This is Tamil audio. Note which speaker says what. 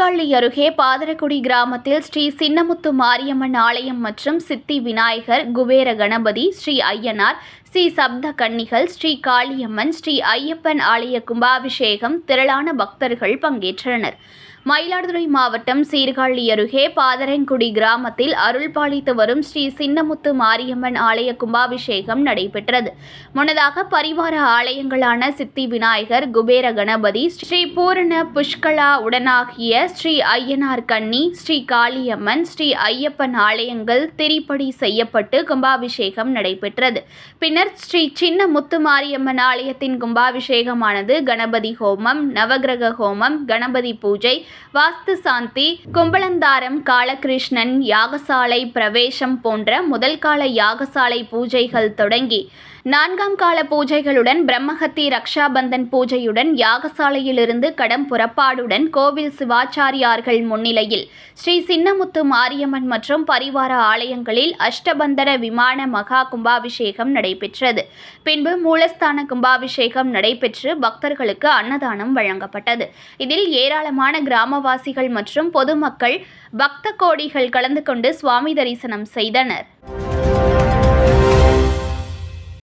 Speaker 1: சீர்காழி அருகே பாதரக்குடி கிராமத்தில் ஸ்ரீ சின்னமுத்து மாரியம்மன் ஆலயம் மற்றும் சித்தி விநாயகர், குபேர கணபதி, ஸ்ரீ ஐயனார், ஸ்ரீ சப்த கன்னிகள், ஸ்ரீ காளியம்மன், ஸ்ரீ ஐயப்பன் ஆலய கும்பாபிஷேகம் திரளான பக்தர்கள் பங்கேற்றனர். மயிலாடுதுறை மாவட்டம் சீர்காழி அருகே பாதரங்குடி கிராமத்தில் அருள்பாலித்து வரும் ஸ்ரீ சின்னமுத்து மாரியம்மன் ஆலய கும்பாபிஷேகம் நடைபெற்றது. முன்னதாக பரிவார ஆலயங்களான சித்தி விநாயகர், குபேர கணபதி, ஸ்ரீ பூரண புஷ்கலா உடனாகிய ஸ்ரீ ஐயனார் கன்னி, ஸ்ரீ காளியம்மன், ஸ்ரீ ஐயப்பன் ஆலயங்கள் திரிப்படி செய்யப்பட்டு கும்பாபிஷேகம் நடைபெற்றது. பின்னர் ஸ்ரீ சின்ன முத்து மாரியம்மன் ஆலயத்தின் கும்பாபிஷேகமானது கணபதி ஹோமம், நவகிரக ஹோமம், கணபதி பூஜை, வாஸ்து சாந்தி, கும்பலந்தாரம், காலகிருஷ்ணன் யாகசாலை பிரவேசம் போன்ற முதல் கால யாகசாலை பூஜைகள் தொடங்கி 4ஆம் கால பூஜைகளுடன் பிரம்மஹத்தி ரக்ஷாபந்தன் பூஜையுடன் யாகசாலையிலிருந்து கடம் புறப்பாடுடன் கோவில் சிவாச்சாரியார்கள் முன்னிலையில் ஸ்ரீ சின்னமுத்து மாரியம்மன் மற்றும் பரிவார ஆலயங்களில் அஷ்டபந்தர விமான மகா கும்பாபிஷேகம் நடைபெற்றது. பின்பு மூலஸ்தான கும்பாபிஷேகம் நடைபெற்று பக்தர்களுக்கு அன்னதானம் வழங்கப்பட்டது. இதில் ஏராளமான கிராமவாசிகள் மற்றும் பொதுமக்கள் பக்த கோடிகள் கலந்து கொண்டு சுவாமி தரிசனம் செய்தனர்.